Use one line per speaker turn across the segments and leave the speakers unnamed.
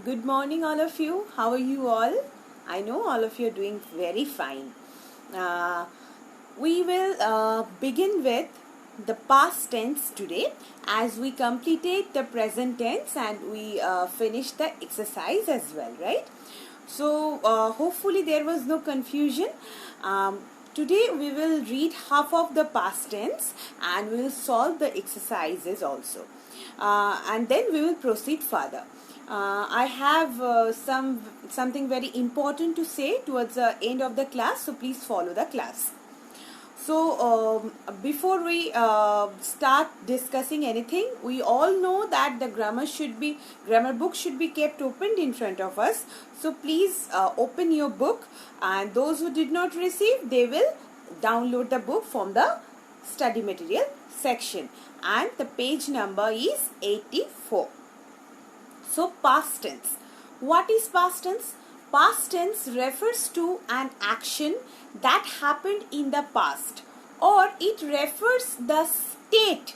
Good morning, all of you. How are you all? I know all of you are doing very fine. Uh, we will begin with the past tense today as we completed the present tense and we finished the exercise as well, right? So, hopefully, there was no confusion. Today, we will read half of the past tense and we will solve the exercises also. And then we will proceed further. I have something very important to say towards the end of the class, so please follow the class. So before we start discussing anything, we all know that the grammar book should be kept opened in front of us. So please open your book, and those who did not receive, they will download the book from the study material section, and the page number is 84. So past tense. What is past tense? Past tense refers to an action that happened in the past, or it refers the state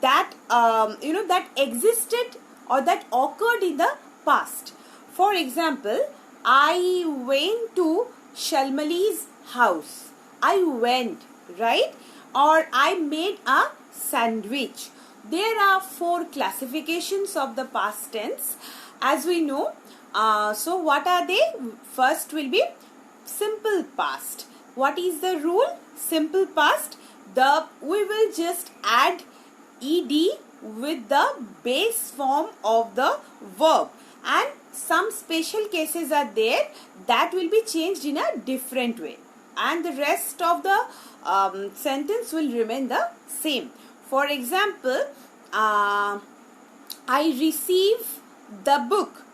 that that existed or that occurred in the past. For example, I went to Shalmali's house. I went, right? Or I made a sandwich. There are 4 classifications of the past tense, as we know. So what are they? First will be simple past. What is the rule? Simple past. We will just add ed with the base form of the verb, and some special cases are there that will be changed in a different way, and the rest of the sentence will remain the same. For example, I receive the book.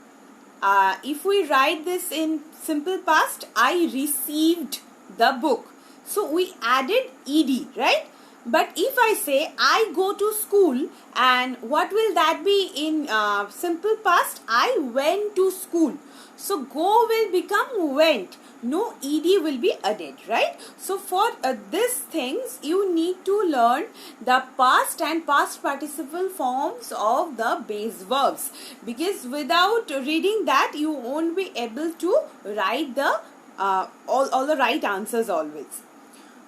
If we write this in simple past, I received the book. So we added ed, right? But if I say I go to school, and what will that be in simple past? I went to school. So go will become went. No ed will be added, right? So for these things, you need to learn the past and past participle forms of the base verbs, because without reading that, you won't be able to write the all the right answers always.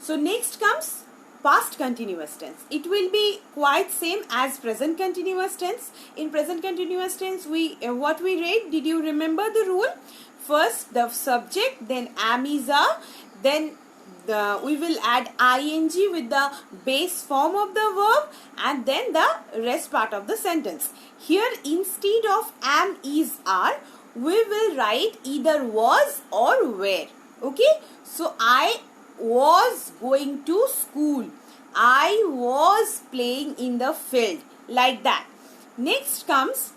So next comes past continuous tense. It will be quite same as present continuous tense. In present continuous tense, what we read, did you remember the rule? First the subject, then am is are, then we will add ing with the base form of the verb, and then the rest part of the sentence. Here, instead of am is are, we will write either was or were. Okay, so I was going to school. I was playing in the field, like that. Next comes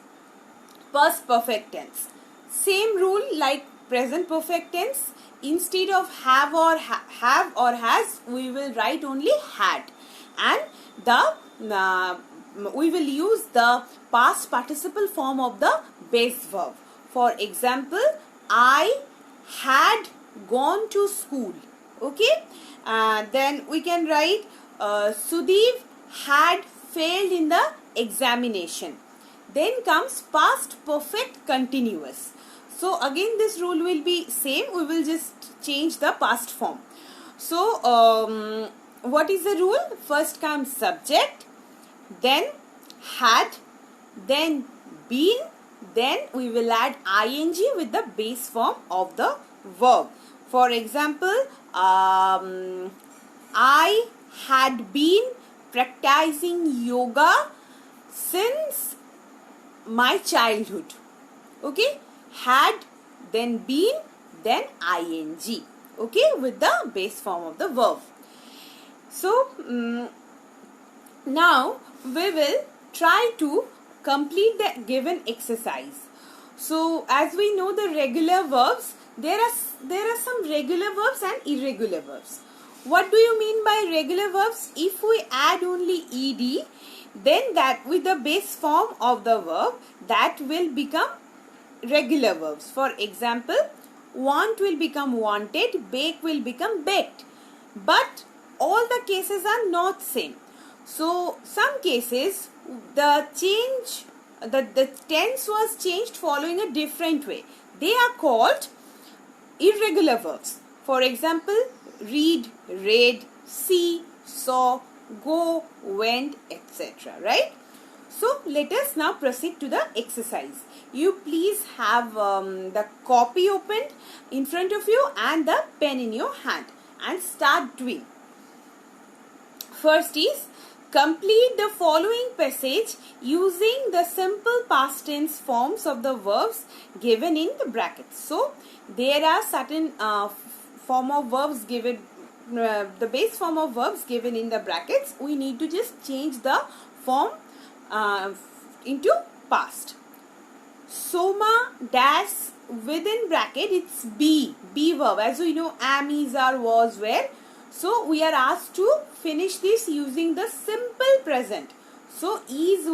past perfect tense. Same rule like present perfect tense. Instead of have or has, we will write only had, and we will use the past participle form of the base verb. For example, I had gone to school. Okay, then we can write Sudeep had failed in the examination. Then comes past perfect continuous. So again this rule will be same. We will just change the past form. So what is the rule? First comes subject, then had, then been, then we will add ing with the base form of the verb. For example, I had been practicing yoga since my childhood. Okay, had, then been, then ing. Okay, with the base form of the verb. So now we will try to complete the given exercise. So as we know the regular verbs, there are some regular verbs and irregular verbs. What do you mean by regular verbs? If we add only ed, then that with the base form of the verb, that will become regular verbs. For example, want will become wanted, bake will become baked. But all the cases are not same. So some cases the change the tense was changed following a different way. They are called irregular verbs. For example, read, read, see, saw, go, went, etc. Right? So let us now proceed to the exercise. You please have the copy opened in front of you and the pen in your hand and start doing. First is, complete the following passage using the simple past tense forms of the verbs given in the brackets. So there are certain form of verbs given, the base form of verbs given in the brackets. We need to just change the form into past. Soma dash within bracket, it's be verb. As we know, am, is, are, was, were. So we are asked to finish this using the simple present. So is,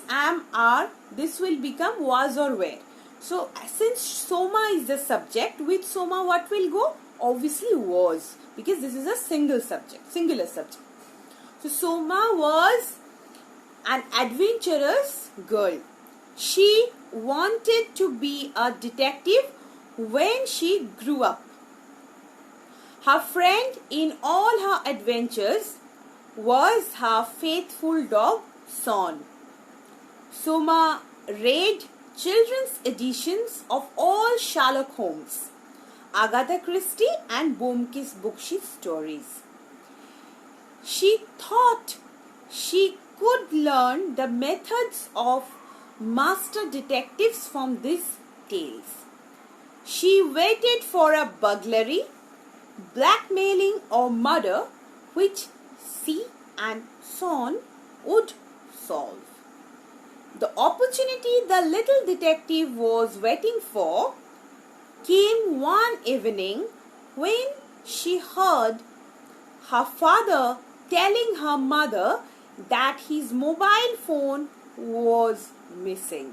am, are, this will become was or were. So since Soma is the subject, with Soma what will go? Obviously was, because this is a singular subject. So Soma was an adventurous girl. She wanted to be a detective when she grew up. Her friend in all her adventures was her faithful dog Son. Soma read children's editions of all Sherlock Holmes, Agatha Christie and Blomkvist Bookshy stories. She thought she could learn the methods of master detectives from these tales. She waited for a burglary, blackmailing or murder which she and Son would solve. The opportunity the little detective was waiting for came one evening when she heard her father telling her mother that his mobile phone was missing.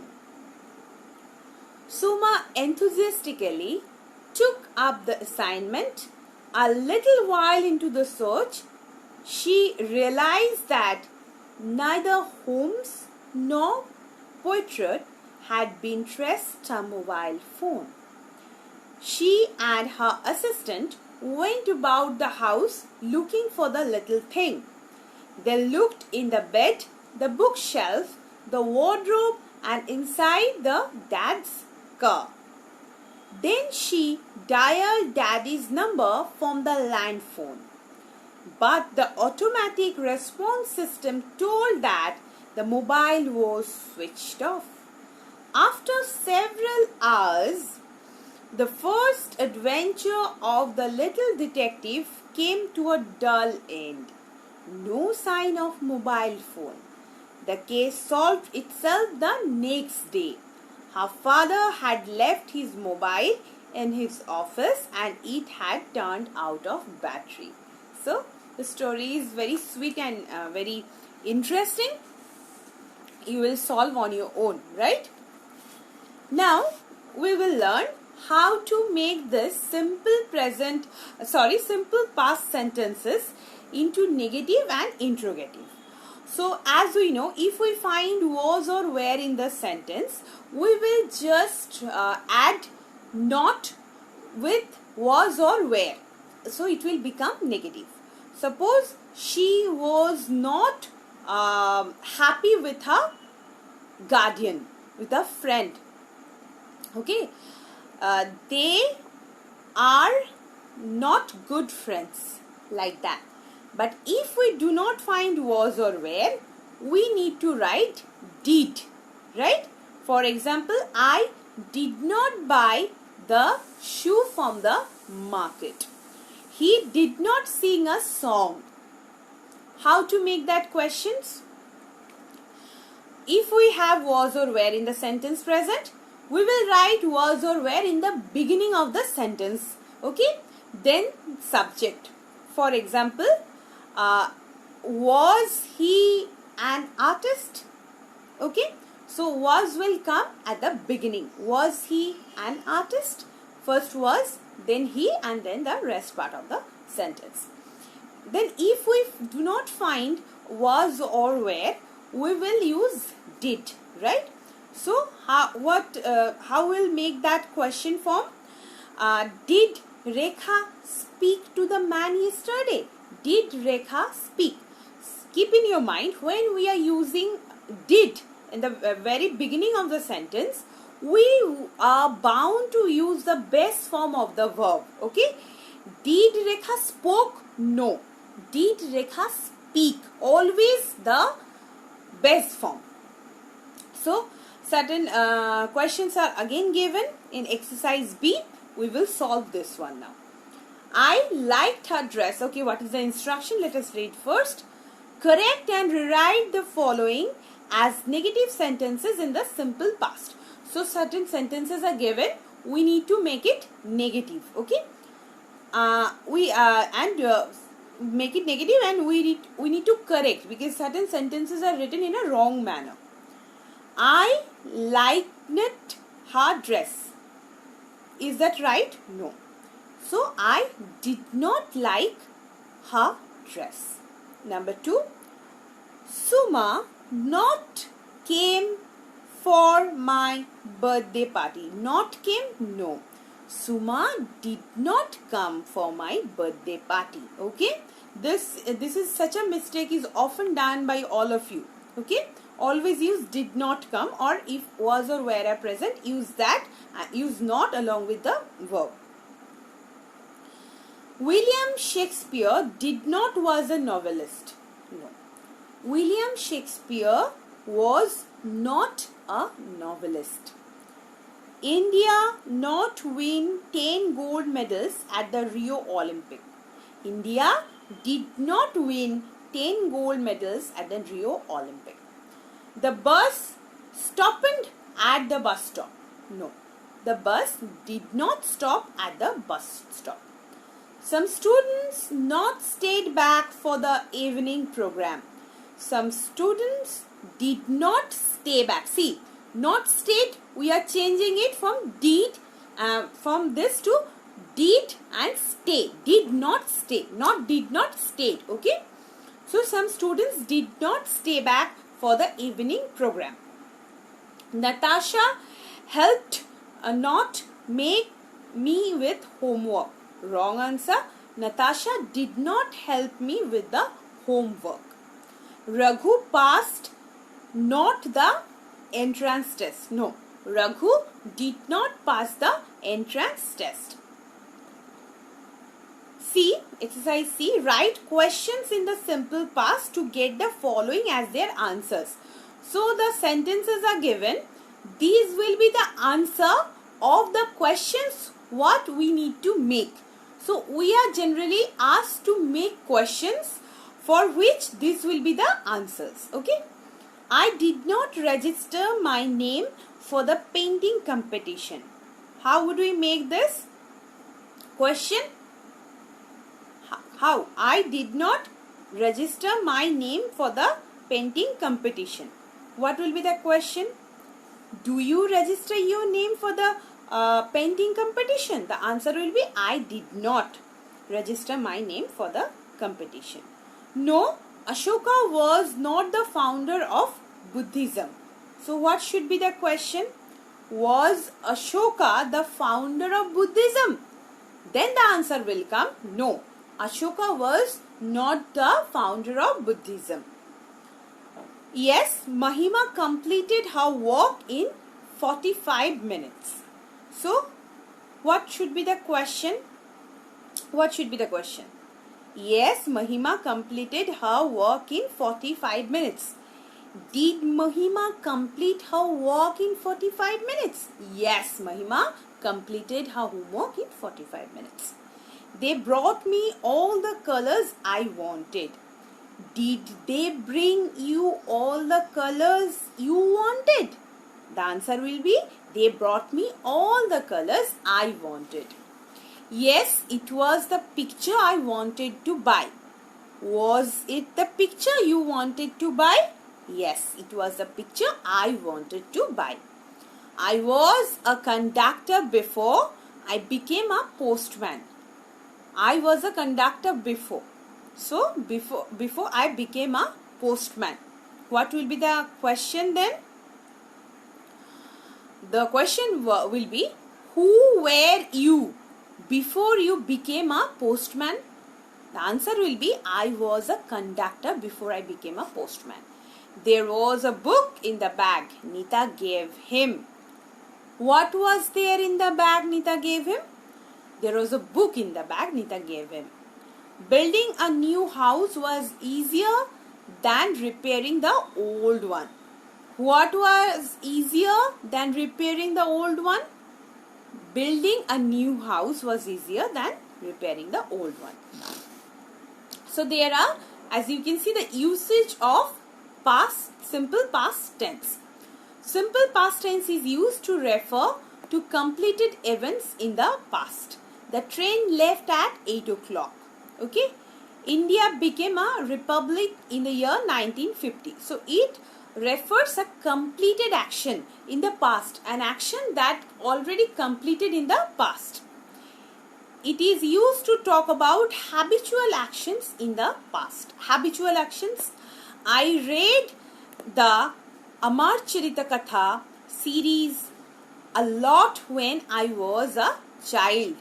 Soma enthusiastically took up the assignment. A little while into the search, she realized that neither Holmes nor Poirot had been traced a mobile phone. She and her assistant went about the house looking for the little thing. They looked in the bed, the bookshelf, the wardrobe, and inside the dad's car. Then she dialed Daddy's number from the land phone. But the automatic response system told that the mobile was switched off. After several hours, the first adventure of the little detective came to a dull end. No sign of mobile phone. The case solved itself the next day. Her father had left his mobile in his office and it had turned out of battery. So the story is very sweet and very interesting. You will solve on your own, right? Now we will learn how to make this simple past sentences into negative and interrogative. So as we know, if we find was or were in the sentence, we will just add not with was or were. So it will become negative. Suppose she was not happy with her guardian, with a friend. Okay. They are not good friends, like that. But if we do not find was or were, we need to write did, right? For example, I did not buy the shoe from the market. He did not sing a song. How to make that questions? If we have was or were in the sentence present, we will write was or were in the beginning of the sentence. Okay? Then subject. For example, was he an artist? Okay? So was will come at the beginning. Was he an artist? First was, then he, and then the rest part of the sentence. Then if we do not find was or were, we will use did. right? So how will make that question form? Did Rekha speak to the man yesterday? Did Rekha speak? Keep in your mind, when we are using did in the very beginning of the sentence, we are bound to use the best form of the verb. Okay? Did Rekha spoke? No. Did Rekha speak? Always the best form. So, certain questions are again given in exercise B. We will solve this one now. I liked her dress. Okay, what is the instruction? Let us read first. Correct and rewrite the following as negative sentences in the simple past. So, certain sentences are given. We need to make it negative. Okay. Make it negative, and we need to correct, because certain sentences are written in a wrong manner. I liked her dress. Is that right? No. So, I did not like her dress. Number 2. Suma not came for my birthday party. Not came? No. Suma did not come for my birthday party. Okay? This is such a mistake is often done by all of you. Okay? Always use did not come, or if was or were are present, use that. Use not along with the verb. William Shakespeare did not was a novelist. No. William Shakespeare was not a novelist. India not win 10 gold medals at the Rio Olympic. India did not win 10 gold medals at the Rio Olympic. The bus stopped at the bus stop. No, the bus did not stop at the bus stop. Some students not stayed back for the evening program. Some students did not stay back. See, not stayed, we are changing it from did, from this to did and stay. Did not stay, not did not stayed. Okay. So, some students did not stay back for the evening program. Natasha helped not make me with homework. Wrong answer. Natasha did not help me with the homework. Raghu passed not the entrance test. No, Raghu did not pass the entrance test. C, exercise C, write questions in the simple past to get the following as their answers. So, the sentences are given. These will be the answer of the questions what we need to make. So, we are generally asked to make questions for which this will be the answers. Okay. I did not register my name for the painting competition. How would we make this question? How? I did not register my name for the painting competition. What will be the question? Do you register your name for the painting competition? The answer will be I did not register my name for the competition. No, Ashoka was not the founder of Buddhism. So, what should be the question? Was Ashoka the founder of Buddhism? Then the answer will come, no, Ashoka was not the founder of Buddhism. Yes, Mahima completed her walk in 45 minutes. So, what should be the question? What should be the question? Yes, Mahima completed her work in 45 minutes. Did Mahima complete her work in 45 minutes? Yes, Mahima completed her homework in 45 minutes. They brought me all the colors I wanted. Did they bring you all the colors you wanted? The answer will be they brought me all the colors I wanted. Yes, it was the picture I wanted to buy. Was it the picture you wanted to buy? Yes, it was the picture I wanted to buy. I was a conductor before I became a postman. I was a conductor before. So, before I became a postman. What will be the question then? The question will be, who were you before you became a postman? The answer will be, I was a conductor before I became a postman. There was a book in the bag Nita gave him. What was there in the bag Nita gave him? There was a book in the bag Nita gave him. Building a new house was easier than repairing the old one. What was easier than repairing the old one? Building a new house was easier than repairing the old one. So there are, as you can see, the usage of simple past tense. Simple past tense is used to refer to completed events in the past. The train left at 8 o'clock. Okay. India became a republic in the year 1950. So it refers a completed action in the past, an action that already completed in the past. It is used to talk about habitual actions in the past. Habitual actions. I read the Amar Charita Katha series a lot when I was a child.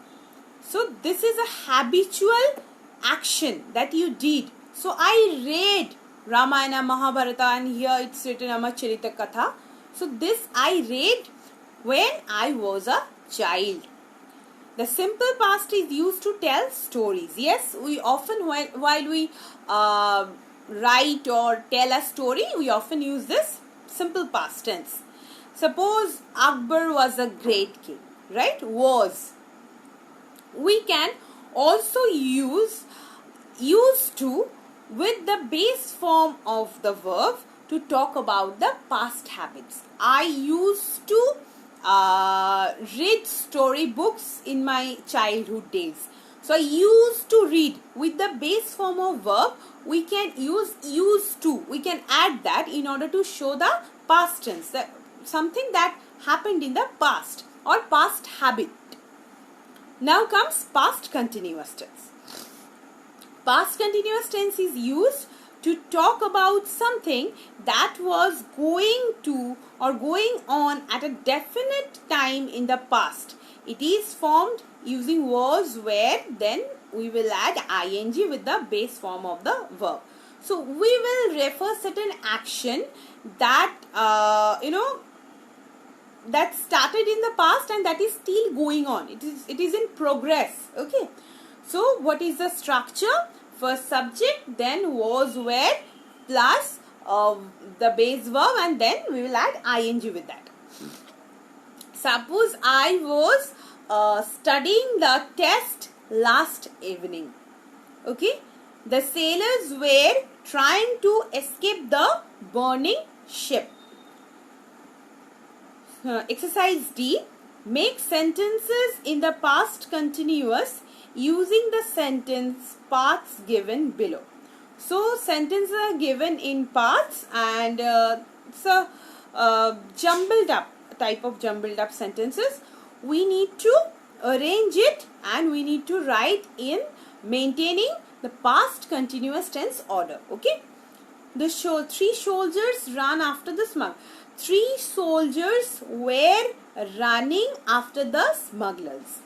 So this is a habitual action that you did. So I read Ramayana, Mahabharata, and here it's written Amar Charita Katha. So this I read when I was a child. The simple past is used to tell stories. Yes, we often, while we write or tell a story, we often use this simple past tense. Suppose Akbar was a great king, right? Was. We can also use to with the base form of the verb to talk about the past habits. I used to read storybooks in my childhood days. So I used to read. With the base form of verb, we can use used to. We can add that in order to show the past tense, something that happened in the past or past habit. Now comes past continuous tense. Past continuous tense is used to talk about something that was going to or going on at a definite time in the past. It is formed using was, where, then we will add ing with the base form of the verb. So we will refer certain action that that started in the past and that is still going on. It is in progress. Okay. So what is the structure? First subject, then was, where, plus the base verb, and then we will add ing with that. Suppose I was studying the test last evening. Okay. The sailors were trying to escape the burning ship. Exercise D. Make sentences in the past continuous using the sentence parts given below. So sentences are given in parts, and it's a jumbled up type of jumbled up sentences. We need to arrange it and we need to write in maintaining the past continuous tense order. Okay. The three soldiers ran after the smuggler. 3 soldiers were running after the smugglers.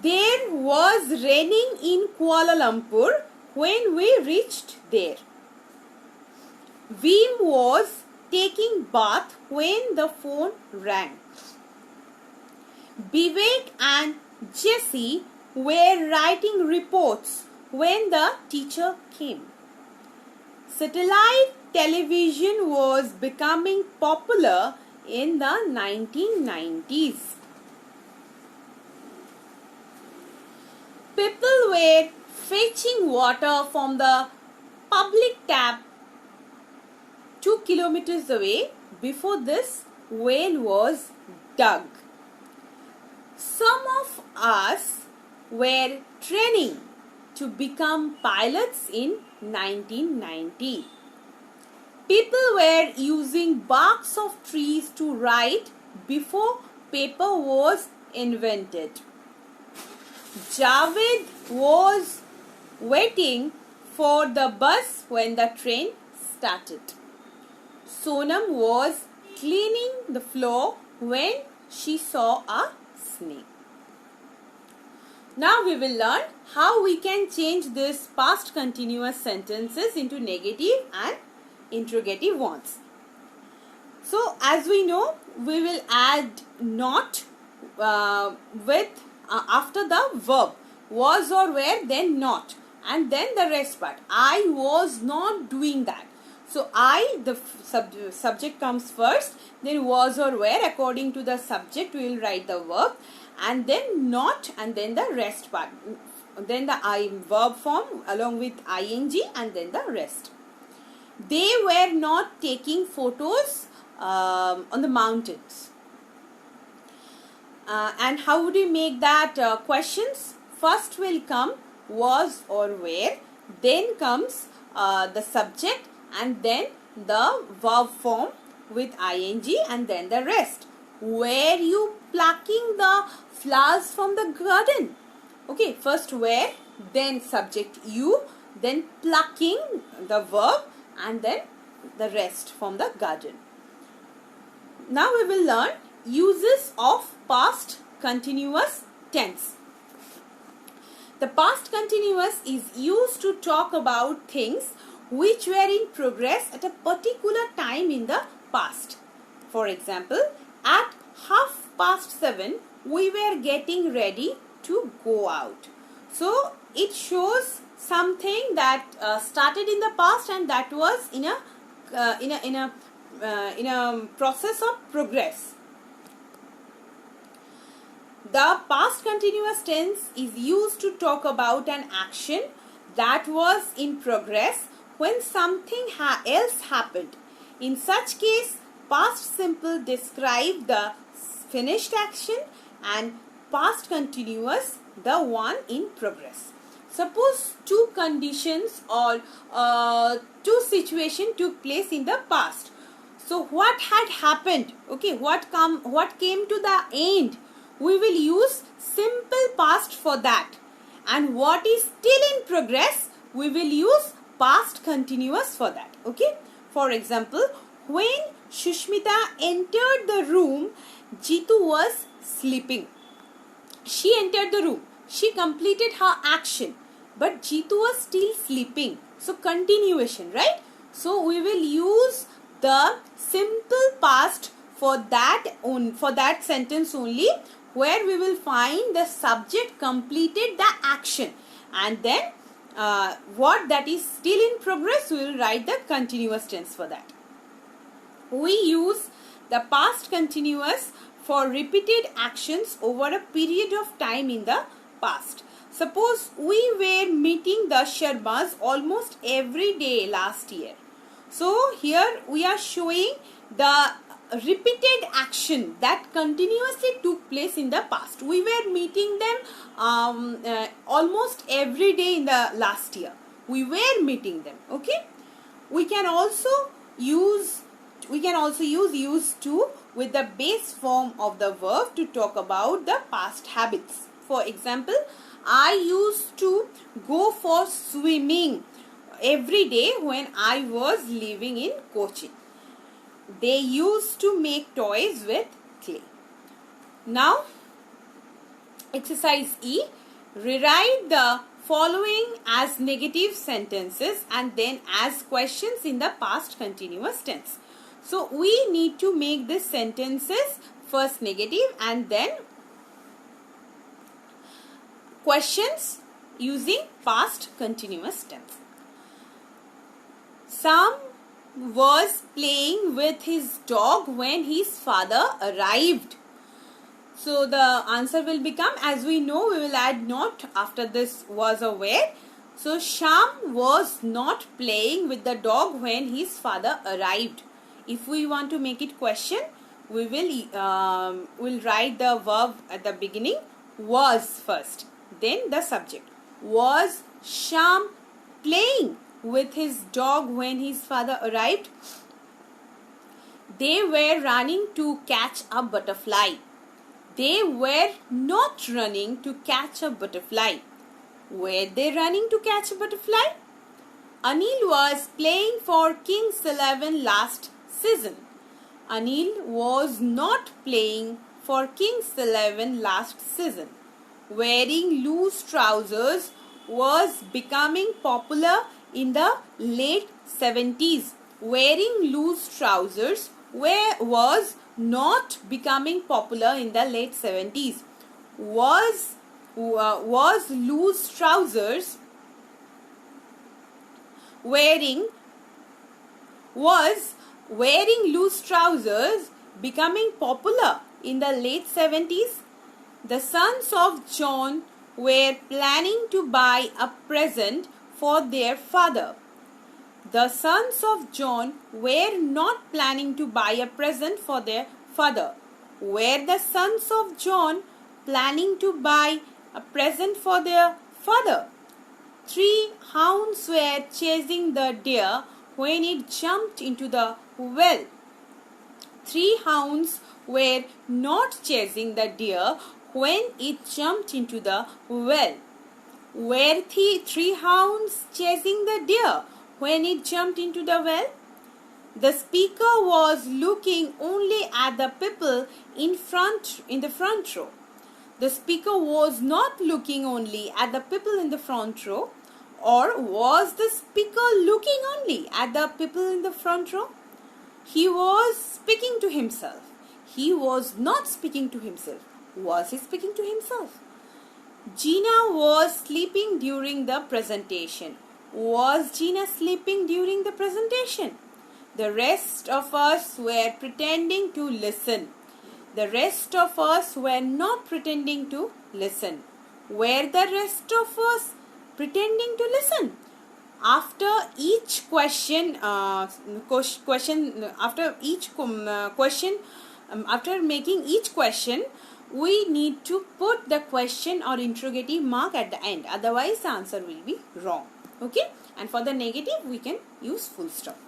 There was raining in Kuala Lumpur when we reached there. Veem was taking bath when the phone rang. Vivek and Jesse were writing reports when the teacher came. Satellite television was becoming popular in the 1990s. People were fetching water from the public tap 2 kilometers away before this well was dug. Some of us were training to become pilots in 1990. People were using barks of trees to write before paper was invented. Javed was waiting for the bus when the train started. Sonam was cleaning the floor when she saw a snake. Now we will learn how we can change this past continuous sentences into negative and interrogative ones. So as we know, we will add not after the verb, was or were, then not, and then the rest part. I was not doing that. So I, the subject comes first, then was or were. According to the subject we will write the verb, and then not, and then the rest part, then the verb form along with ing, and then the rest. They were not taking photos on the mountains. And how would we make that questions? First will come was or were, then comes the subject, and then the verb form with ing, and then the rest. Were you plucking the flowers from the garden? Okay, first were, then subject you, then plucking the verb, and then the rest from the garden. Now we will learn uses of past continuous tense. The past continuous is used to talk about things which were in progress at a particular time in the past. For example, at 7:30 we were getting ready to go out. So it shows something that started in the past, and that was in a process of progress. The past continuous tense is used to talk about an action that was in progress when something else happened. In such case, past simple describe the finished action and past continuous the one in progress. Suppose two conditions or two situations took place in the past. So what had happened? Okay, what came to the end? We will use simple past for that. And what is still in progress, we will use past continuous for that. Okay. For example, when Shushmita entered the room, Jitu was sleeping. She entered the room. She completed her action. But Jitu was still sleeping. So continuation, right? So we will use the simple past for that sentence only, where we will find the subject completed the action, and then what that is still in progress, we will write the continuous tense for that. We use the past continuous for repeated actions over a period of time in the past. Suppose we were meeting the Sharmas almost every day last year. So here we are showing the repeated action that continuously took place in the past. We were meeting them almost every day in the last year. We were meeting them. Okay. We can also use used to with the base form of the verb to talk about the past habits. For example, I used to go for swimming every day when I was living in Cochin. They used to make toys with clay. Now, exercise E. Rewrite the following as negative sentences and then as questions in the past continuous tense. So, we need to make these sentences first negative and then questions using past continuous tense. Sam was playing with his dog when his father arrived. So the answer will become, as we know, we will add not after this was or were. So Sham was not playing with the dog when his father arrived. If we want to make it question, we will write the verb at the beginning, was first, then the subject. Was Sham playing with his dog when his father arrived? They were running to catch a butterfly. They were not running to catch a butterfly. Were they running to catch a butterfly? Anil was playing for Kings 11 last season. Anil was not playing for Kings 11 last season. Wearing loose trousers was becoming popular in the late 70s. Wearing loose trousers was not becoming popular in the late 70s. Was loose trousers was wearing loose trousers becoming popular in the late 70s? The sons of John were planning to buy a present for their father. The sons of John were not planning to buy a present for their father. Were the sons of John planning to buy a present for their father? 3 hounds were chasing the deer when it jumped into the well. 3 hounds were not chasing the deer when it jumped into the well. Were 3 hounds chasing the deer when it jumped into the well? The speaker was looking only at the people in the front row. The speaker was not looking only at the people in the front row. Or was the speaker looking only at the people in the front row? He was speaking to himself. He was not speaking to himself. Was he speaking to himself? Gina was sleeping during the presentation. Was Gina sleeping during the presentation? The rest of us were pretending to listen. The rest of us were not pretending to listen. Were the rest of us pretending to listen? After each question, after making each question, we need to put the question or interrogative mark at the end. Otherwise, the answer will be wrong. Okay? And for the negative, we can use full stop.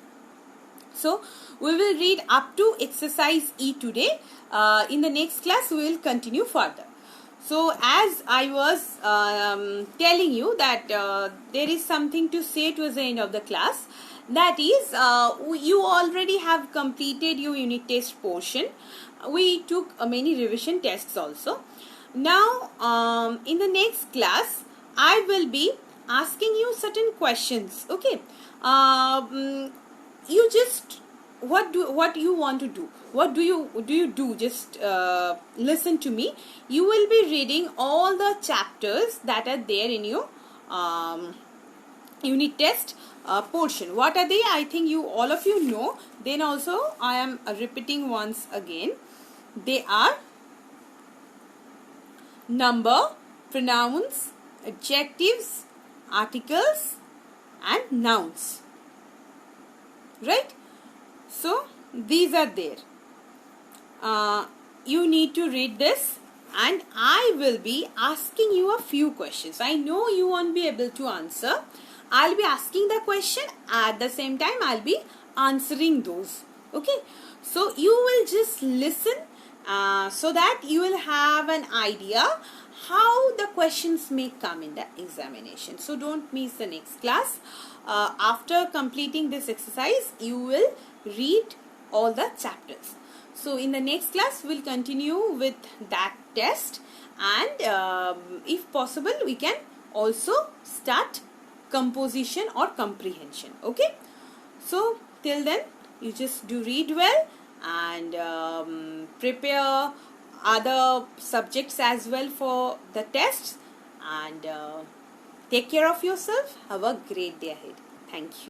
So, we will read up to exercise E today. In the next class, we will continue further. So, as I was telling you that there is something to say towards the end of the class. That is, you already have completed your unit test portion. We took many revision tests also. Now, in the next class, I will be asking you certain questions. Okay, you just what you want to do? What do you do? Just listen to me. You will be reading all the chapters that are there in your unit test portion. What are they? I think all of you know. Then also I am repeating once again. They are number, pronouns, adjectives, articles and nouns. Right? So, these are there. You need to read this and I will be asking you a few questions. I know you won't be able to answer. I'll be asking the question, at the same time I'll be answering those. Okay? So, you will just listen so that you will have an idea how the questions may come in the examination. So, don't miss the next class. After completing this exercise, you will read all the chapters. So, in the next class, we'll continue with that test and if possible, we can also start composition or comprehension. Okay. So, till then, you just do read well and prepare other subjects as well for the tests and take care of yourself. Have a great day ahead. Thank you.